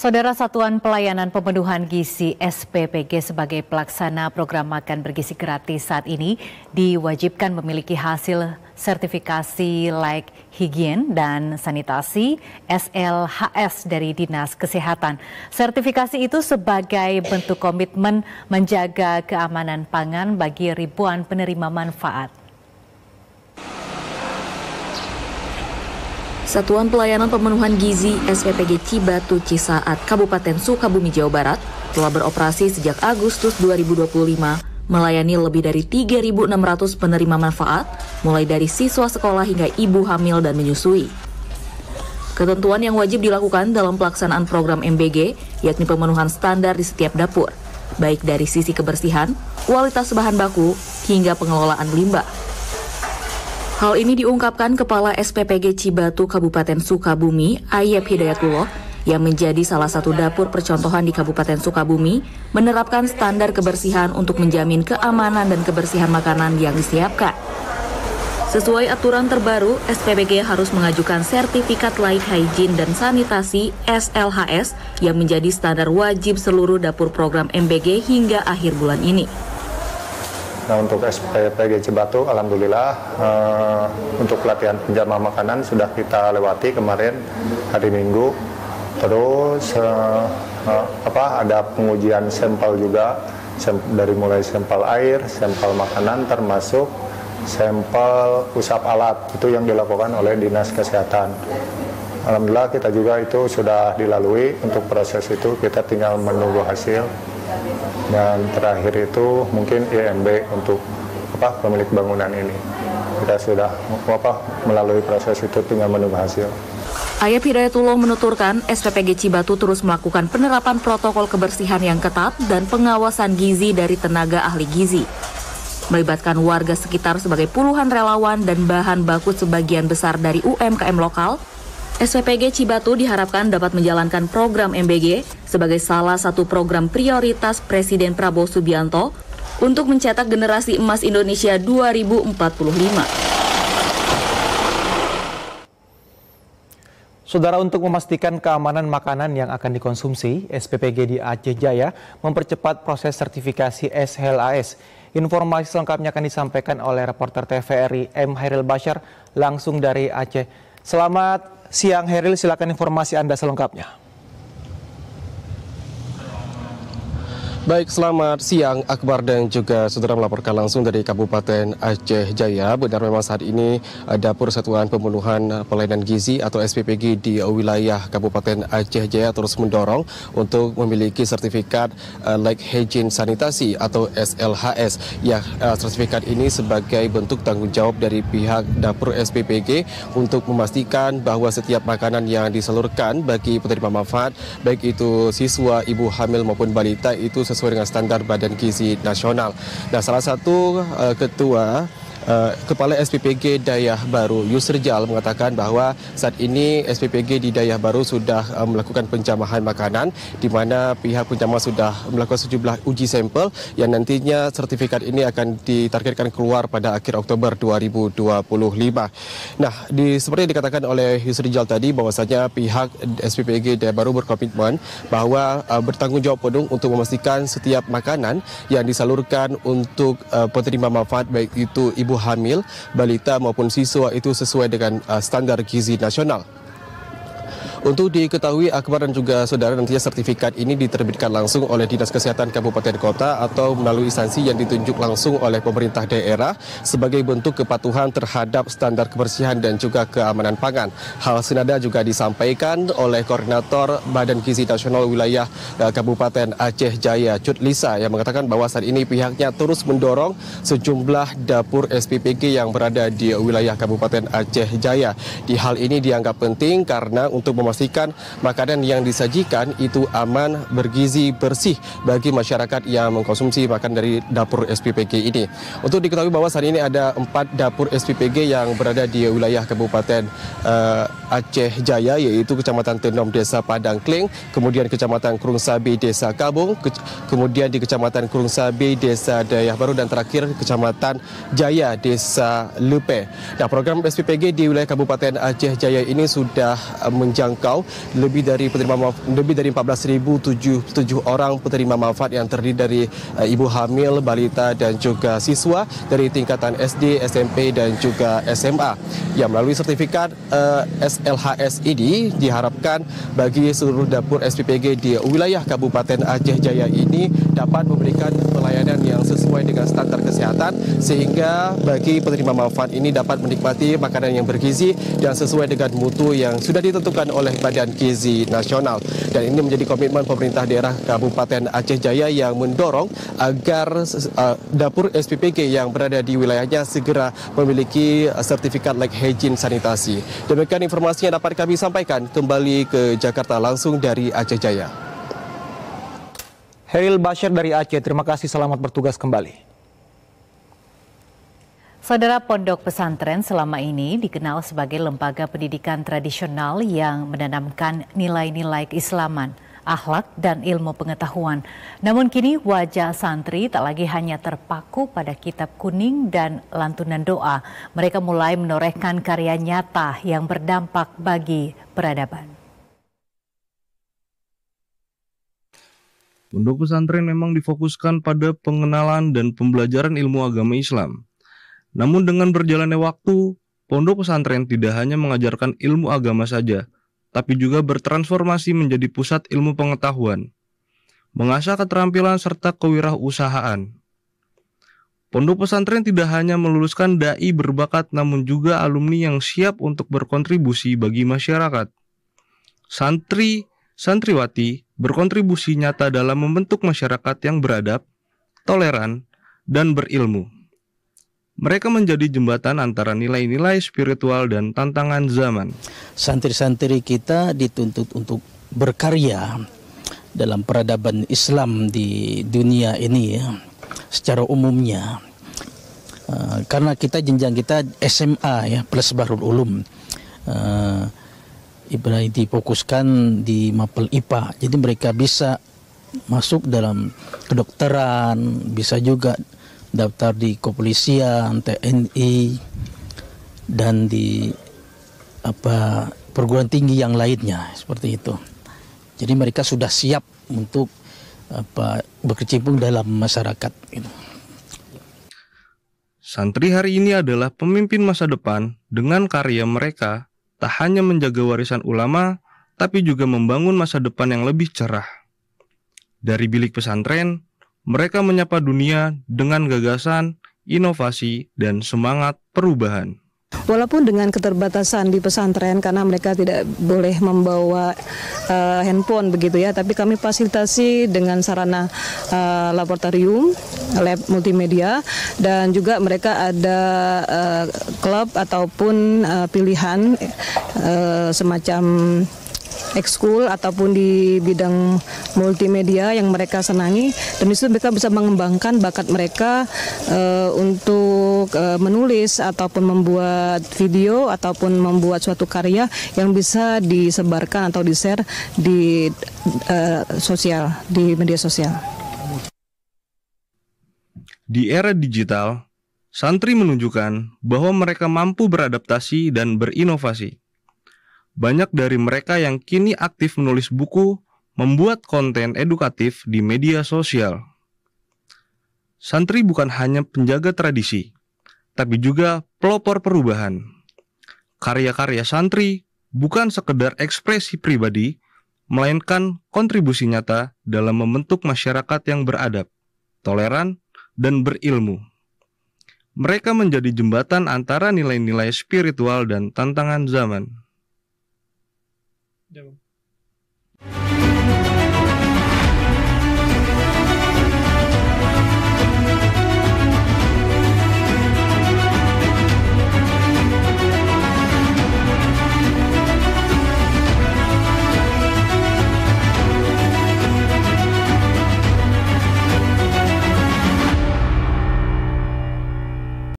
Saudara, Satuan Pelayanan Pemenuhan Gizi SPPG sebagai pelaksana program makan bergizi gratis saat ini diwajibkan memiliki hasil sertifikasi layak higien dan sanitasi SLHS dari Dinas Kesehatan. Sertifikasi itu sebagai bentuk komitmen menjaga keamanan pangan bagi ribuan penerima manfaat. Satuan Pelayanan Pemenuhan Gizi SPPG Cibatu Cisaat, Kabupaten Sukabumi, Jawa Barat telah beroperasi sejak Agustus 2025, melayani lebih dari 3.600 penerima manfaat, mulai dari siswa sekolah hingga ibu hamil dan menyusui. Ketentuan yang wajib dilakukan dalam pelaksanaan program MBG, yakni pemenuhan standar di setiap dapur, baik dari sisi kebersihan, kualitas bahan baku, hingga pengelolaan limbah. Hal ini diungkapkan Kepala SPPG Cibatu Kabupaten Sukabumi, Ayep Hidayatullah, yang menjadi salah satu dapur percontohan di Kabupaten Sukabumi, menerapkan standar kebersihan untuk menjamin keamanan dan kebersihan makanan yang disiapkan. Sesuai aturan terbaru, SPPG harus mengajukan sertifikat layak hygiene dan sanitasi SLHS yang menjadi standar wajib seluruh dapur program MBG hingga akhir bulan ini. Nah, untuk SPPG Cibatu, alhamdulillah untuk pelatihan penjama makanan sudah kita lewati kemarin hari Minggu. Terus ada pengujian sampel juga, dari mulai sampel air, sampel makanan, termasuk sampel usap alat, itu yang dilakukan oleh Dinas Kesehatan. Alhamdulillah kita juga itu sudah dilalui. Untuk proses itu kita tinggal menunggu hasil. Dan terakhir itu mungkin IMB untuk pemilik bangunan ini. Kita sudah melalui proses itu, tinggal menunggu hasil. Ayep Hidayatullah menuturkan SPPG Cibatu terus melakukan penerapan protokol kebersihan yang ketat dan pengawasan gizi dari tenaga ahli gizi. Melibatkan warga sekitar sebagai puluhan relawan dan bahan baku sebagian besar dari UMKM lokal, SPPG Cibatu diharapkan dapat menjalankan program MBG sebagai salah satu program prioritas Presiden Prabowo Subianto untuk mencetak generasi emas Indonesia 2045. Saudara, untuk memastikan keamanan makanan yang akan dikonsumsi, SPPG di Aceh Jaya mempercepat proses sertifikasi SLHS. Informasi selengkapnya akan disampaikan oleh reporter TVRI M. Hairil Bashar langsung dari Aceh. Selamat siang Hairil, silakan informasi Anda selengkapnya. Baik, selamat siang Akbar dan juga saudara, melaporkan langsung dari Kabupaten Aceh Jaya. Benar memang saat ini Dapur Satuan Pemenuhan Pelayanan Gizi atau SPPG di wilayah Kabupaten Aceh Jaya terus mendorong untuk memiliki sertifikat layak hygiene sanitasi atau SLHS. Ya, sertifikat ini sebagai bentuk tanggung jawab dari pihak Dapur SPPG untuk memastikan bahwa setiap makanan yang disalurkan bagi penerima manfaat, baik itu siswa, ibu hamil maupun balita, itu sesuai dengan standar Badan Gizi Nasional. Nah, salah satu Kepala SPPG Dayah Baru Yusrijal mengatakan bahwa saat ini SPPG di Dayah Baru sudah melakukan penjamahan makanan, di mana pihak penjamah sudah melakukan sejumlah uji sampel yang nantinya sertifikat ini akan ditargetkan keluar pada akhir Oktober 2025. Nah, seperti yang dikatakan oleh Yusrijal tadi, bahwasanya pihak SPPG Dayah Baru berkomitmen bahwa bertanggung jawab penuh untuk memastikan setiap makanan yang disalurkan untuk penerima manfaat, baik itu ibu hamil, balita maupun siswa, itu sesuai dengan standar gizi nasional. Untuk diketahui Akbar dan juga saudara, nantinya sertifikat ini diterbitkan langsung oleh Dinas Kesehatan Kabupaten Kota atau melalui instansi yang ditunjuk langsung oleh pemerintah daerah sebagai bentuk kepatuhan terhadap standar kebersihan dan juga keamanan pangan. Hal senada juga disampaikan oleh Koordinator Badan Gizi Nasional Wilayah Kabupaten Aceh Jaya, Cut Lisa, yang mengatakan bahwa saat ini pihaknya terus mendorong sejumlah dapur SPPG yang berada di wilayah Kabupaten Aceh Jaya. Di hal ini dianggap penting karena untuk memastikan makanan yang disajikan itu aman, bergizi, bersih bagi masyarakat yang mengkonsumsi makan dari dapur SPPG ini. Untuk diketahui bahwa saat ini ada 4 dapur SPPG yang berada di wilayah Kabupaten Aceh Jaya, yaitu Kecamatan Tenom Desa Padang Kling, kemudian Kecamatan Krung Sabi Desa Kabung, kemudian di Kecamatan Krung Sabi Desa Dayah Baru, dan terakhir Kecamatan Jaya Desa Lupe. Nah, program SPPG di wilayah Kabupaten Aceh Jaya ini sudah menjangkau terjangkau lebih dari 14.077 orang penerima manfaat yang terdiri dari ibu hamil, balita dan juga siswa dari tingkatan SD, SMP dan juga SMA. Yang melalui sertifikat SLHS ini diharapkan bagi seluruh dapur SPPG di wilayah Kabupaten Aceh Jaya ini dapat memberikan pelayanan yang sesuai dengan standar kesehatan sehingga bagi penerima manfaat ini dapat menikmati makanan yang bergizi dan sesuai dengan mutu yang sudah ditentukan oleh Badan Gizi Nasional. Dan ini menjadi komitmen pemerintah daerah Kabupaten Aceh Jaya yang mendorong agar dapur SPPG yang berada di wilayahnya segera memiliki sertifikat layak hygiene sanitasi. Demikian informasi yang dapat kami sampaikan. Kembali ke Jakarta langsung dari Aceh Jaya. Heril Bashir dari Aceh, terima kasih, selamat bertugas kembali. Saudara, pondok pesantren selama ini dikenal sebagai lembaga pendidikan tradisional yang menanamkan nilai-nilai keislaman, akhlak, dan ilmu pengetahuan. Namun kini wajah santri tak lagi hanya terpaku pada kitab kuning dan lantunan doa. Mereka mulai menorehkan karya nyata yang berdampak bagi peradaban. Pondok pesantren memang difokuskan pada pengenalan dan pembelajaran ilmu agama Islam. Namun dengan berjalannya waktu, pondok pesantren tidak hanya mengajarkan ilmu agama saja, tapi juga bertransformasi menjadi pusat ilmu pengetahuan, mengasah keterampilan serta kewirausahaan. Pondok pesantren tidak hanya meluluskan dai berbakat, namun juga alumni yang siap untuk berkontribusi bagi masyarakat. Santriwati berkontribusi nyata dalam membentuk masyarakat yang beradab, toleran, dan berilmu. Mereka menjadi jembatan antara nilai-nilai spiritual dan tantangan zaman. Santri-santri kita dituntut untuk berkarya dalam peradaban Islam di dunia ini ya, secara umumnya. Karena jenjang kita SMA ya, plus Bahrul Ulum. Ibarat difokuskan di Mapel IPA. Jadi mereka bisa masuk dalam kedokteran, bisa juga daftar di kepolisian, TNI, dan di perguruan tinggi yang lainnya seperti itu. Jadi mereka sudah siap untuk berkecimpung dalam masyarakat. Gitu. Santri hari ini adalah pemimpin masa depan. Dengan karya mereka, tak hanya menjaga warisan ulama, tapi juga membangun masa depan yang lebih cerah. Dari bilik pesantren, mereka menyapa dunia dengan gagasan, inovasi, dan semangat perubahan. Walaupun dengan keterbatasan di pesantren karena mereka tidak boleh membawa handphone begitu ya, tapi kami fasilitasi dengan sarana laboratorium, lab multimedia, dan juga mereka ada klub ataupun pilihan semacam ekskul ataupun di bidang multimedia yang mereka senangi, dan di situ mereka bisa mengembangkan bakat mereka untuk menulis ataupun membuat video ataupun membuat suatu karya yang bisa disebarkan atau di-share di media sosial. Di era digital, santri menunjukkan bahwa mereka mampu beradaptasi dan berinovasi. Banyak dari mereka yang kini aktif menulis buku, membuat konten edukatif di media sosial. Santri bukan hanya penjaga tradisi, tapi juga pelopor perubahan. Karya-karya santri bukan sekedar ekspresi pribadi, melainkan kontribusi nyata dalam membentuk masyarakat yang beradab, toleran, dan berilmu. Mereka menjadi jembatan antara nilai-nilai spiritual dan tantangan zaman.